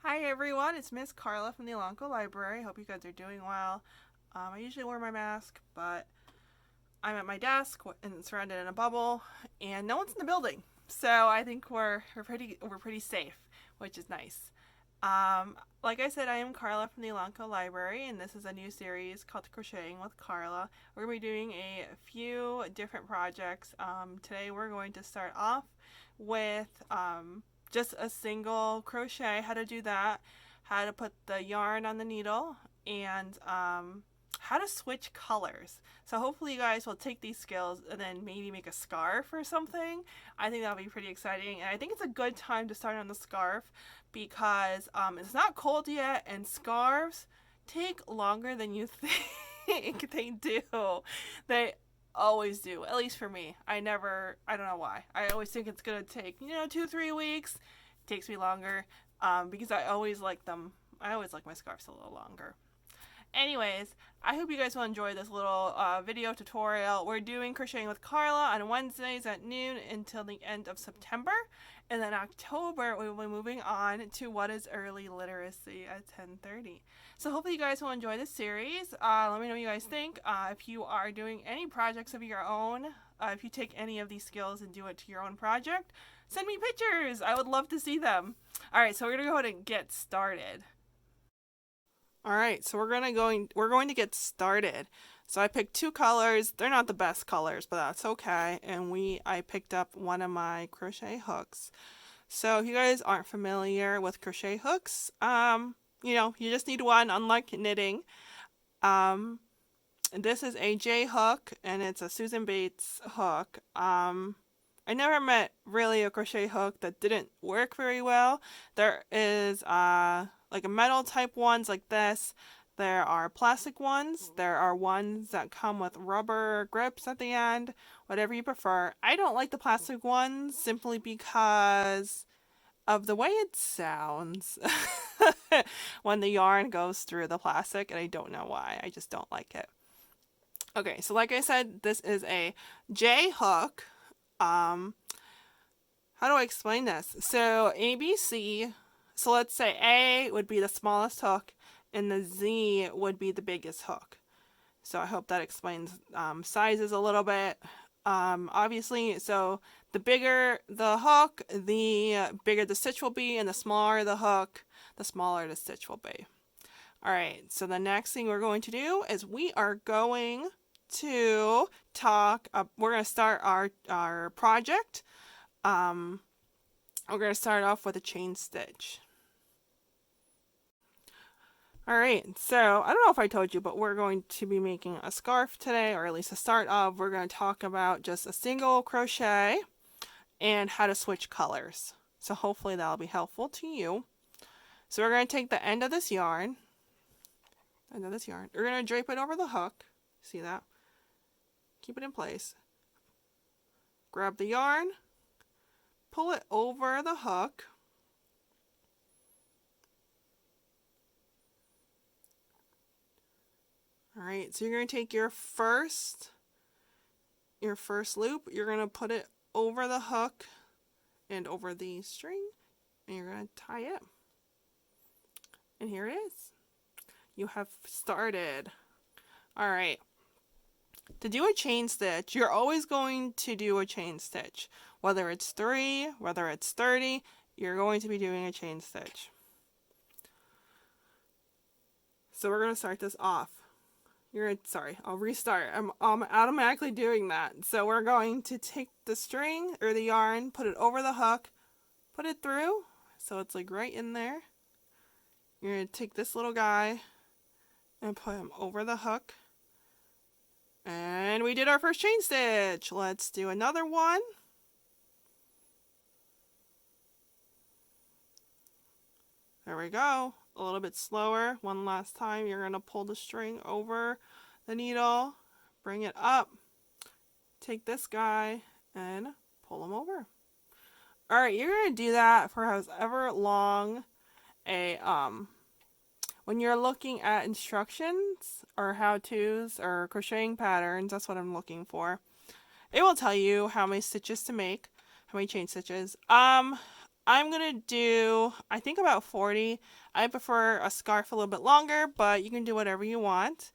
Hi everyone, it's Miss Carla from the Elanco Library. Hope you guys are doing well. I usually wear my mask, but I'm at my desk and surrounded in a bubble, and no one's in the building, so I think we're pretty safe, which is nice. Like I said, I am Carla from the Elanco Library, and this is a new series called Crocheting with Carla. We're going to be doing a few different projects. Today we're going to start off with just a single crochet, how to do that, how to put the yarn on the needle, and how to switch colors. So hopefully you guys will take these skills and then maybe make a scarf or something. I think that'll be pretty exciting, and I think it's a good time to start on the scarf because it's not cold yet, and scarves take longer than you think they do. They always do, at least for me. I don't know why. I always think it's gonna take 2-3 weeks. It takes me longer because I always like them. I always like my scarves a little longer. Anyways, I hope you guys will enjoy this little video tutorial. We're doing Crocheting with Carla on Wednesdays at noon until the end of September. And then October, we will be moving on to What is Early Literacy at 10:30. So hopefully you guys will enjoy this series. Let me know what you guys think. If you are doing any projects of your own, if you take any of these skills and do it to your own project, send me pictures. I would love to see them. All right, so we're going to go ahead and get started. All right, so we're going to get started. So I picked two colors. They're not the best colors, but that's okay. And I picked up one of my crochet hooks. So if you guys aren't familiar with crochet hooks, you just need one, unlike knitting. This is a J hook, and it's a Susan Bates hook. I never met really a crochet hook that didn't work very well. There is like a metal type ones like this. There are plastic ones. There are ones that come with rubber grips at the end, whatever you prefer. I don't like the plastic ones simply because of the way it sounds when the yarn goes through the plastic, and I don't know why. I just don't like it. Okay, so like I said, this is a J hook. How do I explain this? So ABC, so let's say A would be the smallest hook and the Z would be the biggest hook. So I hope that explains sizes a little bit. Obviously, so the bigger the hook, the bigger the stitch will be, and the smaller the hook, the smaller the stitch will be. All right, so the next thing we're going to do is we are going to we're going to start our project. We're going to start off with a chain stitch. All right, so I don't know if I told you, but we're going to be making a scarf today, or at least to start off, we're going to talk about just a single crochet and how to switch colors. So hopefully that'll be helpful to you. So we're going to take the end of this yarn, we're going to drape it over the hook. See that? Keep it in place. Grab the yarn, pull it over the hook. All right, so you're going to take your first loop, you're going to put it over the hook and over the string, and you're going to tie it. And here it is. You have started. All right. To do a chain stitch, you're always going to do a chain stitch. Whether it's 3, whether it's 30, you're going to be doing a chain stitch. So we're going to start this off. I'll restart. I'm automatically doing that. So we're going to take the string or the yarn, put it over the hook, put it through, so it's like right in there. You're going to take this little guy and put him over the hook. And we did our first chain stitch. Let's do another one. There we go. A little bit slower. One last time. You're going to pull the string over the needle, bring it up, take this guy, and pull him over. All right, you're going to do that for however long when you're looking at instructions or how-tos or crocheting patterns, that's what I'm looking for. It will tell you how many stitches to make, how many chain stitches. I'm going to do, I think about 40. I prefer a scarf a little bit longer, but you can do whatever you want.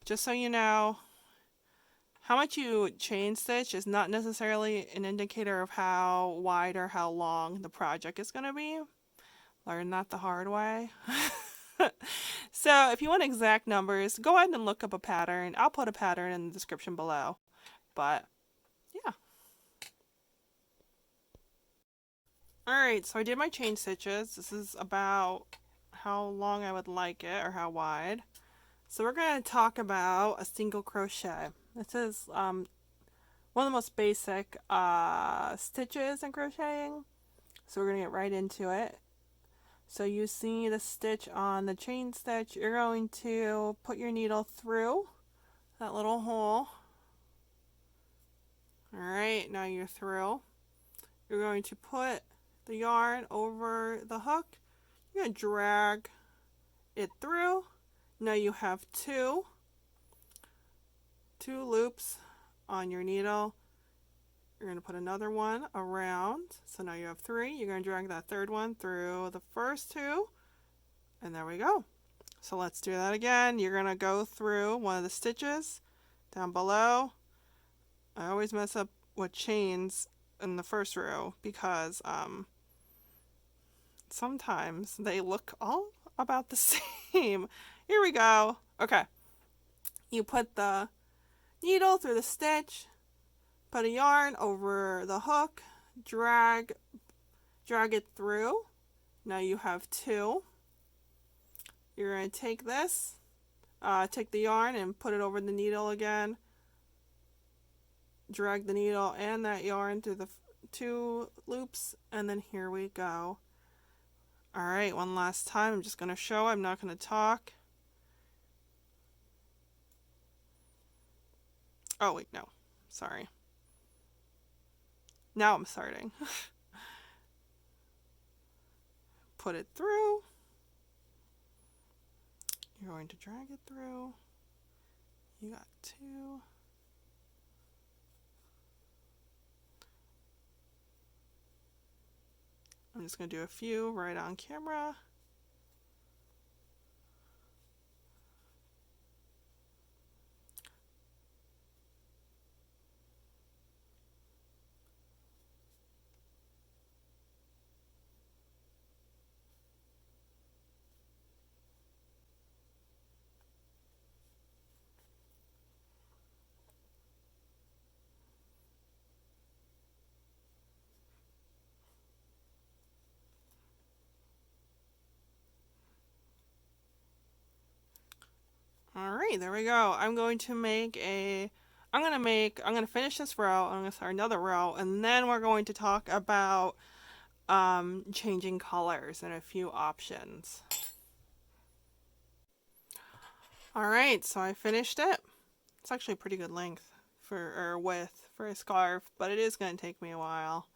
Just so you know, how much you chain stitch is not necessarily an indicator of how wide or how long the project is going to be. Learn that the hard way. So if you want exact numbers, go ahead and look up a pattern. I'll put a pattern in the description below. But yeah. Alright, so I did my chain stitches. This is about how long I would like it, or how wide. So we're going to talk about a single crochet. This is one of the most basic stitches in crocheting. So we're going to get right into it. So you see the stitch on the chain stitch. You're going to put your needle through that little hole. Alright, now you're through. You're going to put the yarn over the hook. You're going to drag it through. Now you have two loops on your needle. You're going to put another one around. So now you have 3. You're going to drag that third one through the first 2. And there we go. So let's do that again. You're going to go through one of the stitches down below. I always mess up with chains in the first row because sometimes they look all about the same. Here we go. Okay. You put the needle through the stitch. Put a yarn over the hook, drag it through. Now you have 2. You're going to take this, take the yarn and put it over the needle again. Drag the needle and that yarn through the 2 loops, and then here we go. Alright, one last time. I'm just going to show. I'm not going to talk. Oh, wait, no. Sorry. Now I'm starting. Put it through. You're going to drag it through. You got 2. I'm just going to do a few right on camera. Alright, there we go. I'm going to finish this row, I'm going to start another row, and then we're going to talk about changing colors and a few options. Alright, so I finished it. It's actually a pretty good length or width for a scarf, but it is going to take me a while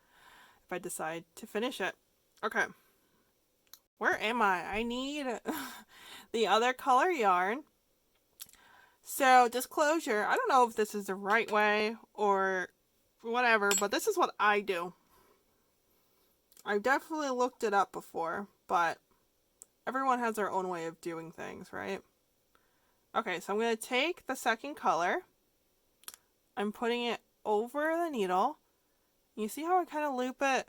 if I decide to finish it. Okay. Where am I? I need the other color yarn. So, disclosure, I don't know if this is the right way or whatever, but this is what I do. I've definitely looked it up before, but everyone has their own way of doing things, right? Okay, so I'm going to take the second color. I'm putting it over the needle. You see how I kind of loop it?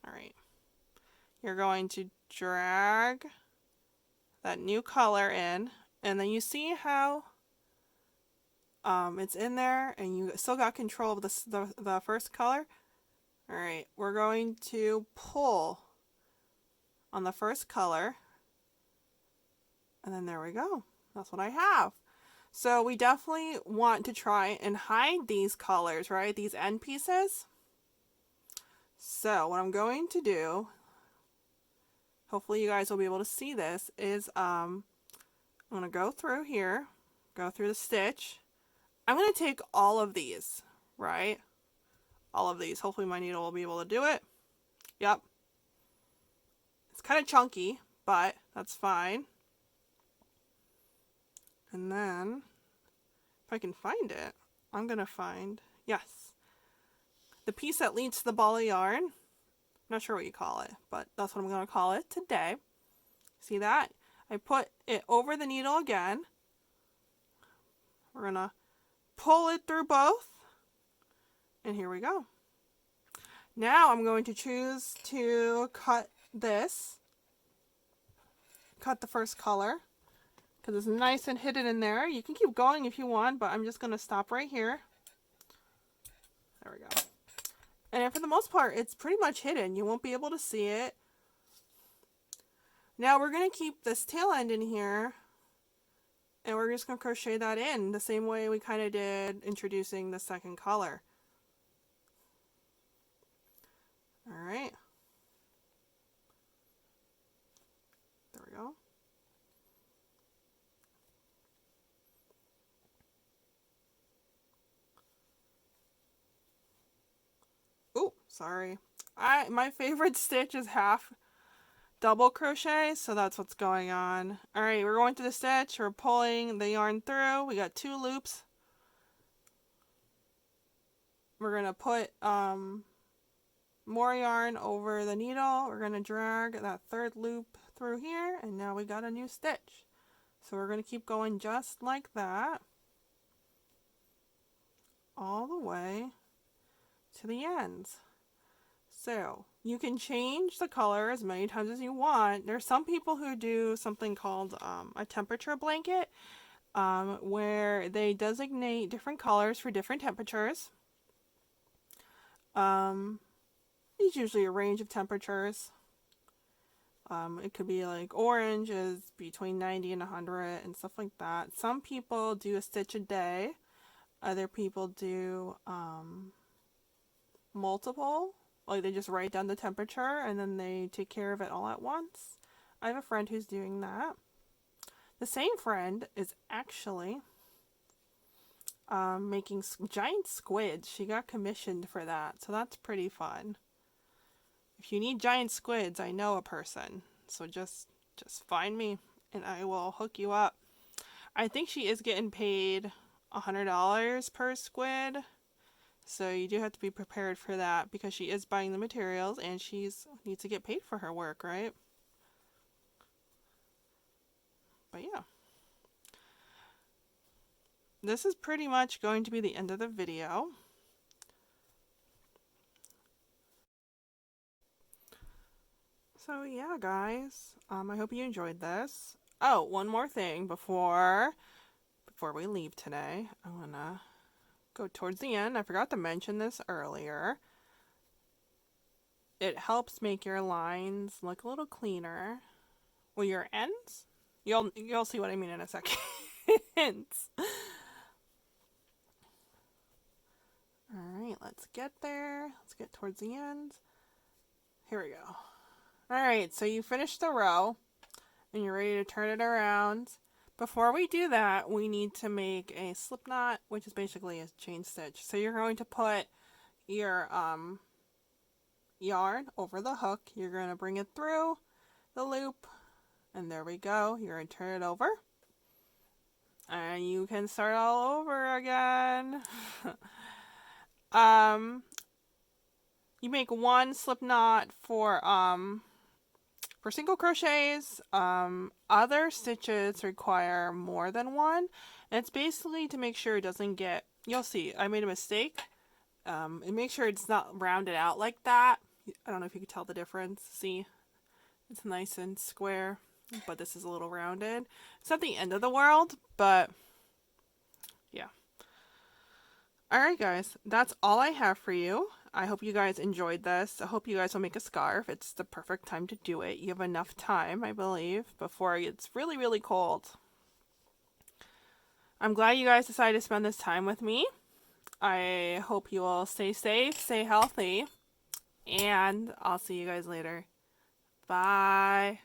Alright. You're going to drag that new color in. And then you see how it's in there and you still got control of the first color. Alright, we're going to pull on the first color. And then there we go. That's what I have. So we definitely want to try and hide these colors, right? These end pieces. So what I'm going to do, hopefully you guys will be able to see this, is I'm going to go through here, go through the stitch. I'm going to take all of these, right? All of these. Hopefully my needle will be able to do it. Yep. It's kind of chunky, but that's fine. And then, if I can find it, I'm going to find, yes, the piece that leads to the ball of yarn. Not sure what you call it, but that's what I'm going to call it today. See that? I put it over the needle again. We're going to pull it through both. And here we go. Now I'm going to choose to cut this. Cut the first color. Because it's nice and hidden in there. You can keep going if you want, but I'm just going to stop right here. There we go. And for the most part, it's pretty much hidden. You won't be able to see it. Now we're going to keep this tail end in here. And we're just going to crochet that in the same way we kind of did introducing the second color. Alright. There we go. Oh, sorry. My favorite stitch is half double crochet, so that's what's going on. Alright, we're going to the stitch. We're pulling the yarn through. We got 2 loops. We're going to put more yarn over the needle. We're going to drag that 3rd loop through here, and now we got a new stitch. So we're going to keep going just like that all the way to the ends. So you can change the color as many times as you want. There's some people who do something called a temperature blanket, where they designate different colors for different temperatures. It's usually a range of temperatures. It could be like orange is between 90 and 100 and stuff like that. Some people do a stitch a day. Other people do multiple. Like they just write down the temperature and then they take care of it all at once. I have a friend who's doing that. The same friend is actually making giant squids. She got commissioned for that, so that's pretty fun. If you need giant squids, I know a person. So just find me and I will hook you up. I think she is getting paid $100 per squid. So you do have to be prepared for that because she is buying the materials and she's needs to get paid for her work, right? But yeah. This is pretty much going to be the end of the video. So yeah, guys, I hope you enjoyed this. Oh, one more thing before we leave today. I want to go towards the end. I forgot to mention this earlier. It helps make your lines look a little cleaner. Well, your ends? You'll see what I mean in a second. Alright, let's get there. Let's get towards the end. Here we go. Alright, so you finished the row and you're ready to turn it around. Before we do that, we need to make a slip knot, which is basically a chain stitch. So you're going to put your yarn over the hook. You're going to bring it through the loop, and there we go. You're going to turn it over, and you can start all over again. You make one slip knot for single crochets. Other stitches require more than one. And it's basically to make sure it doesn't get, you'll see, I made a mistake. And make sure it's not rounded out like that. I don't know if you can tell the difference. See, it's nice and square, but this is a little rounded. It's not the end of the world, but yeah. Alright guys, that's all I have for you. I hope you guys enjoyed this. I hope you guys will make a scarf. It's the perfect time to do it. You have enough time, I believe, before it's really, really cold. I'm glad you guys decided to spend this time with me. I hope you all stay safe, stay healthy, and I'll see you guys later. Bye.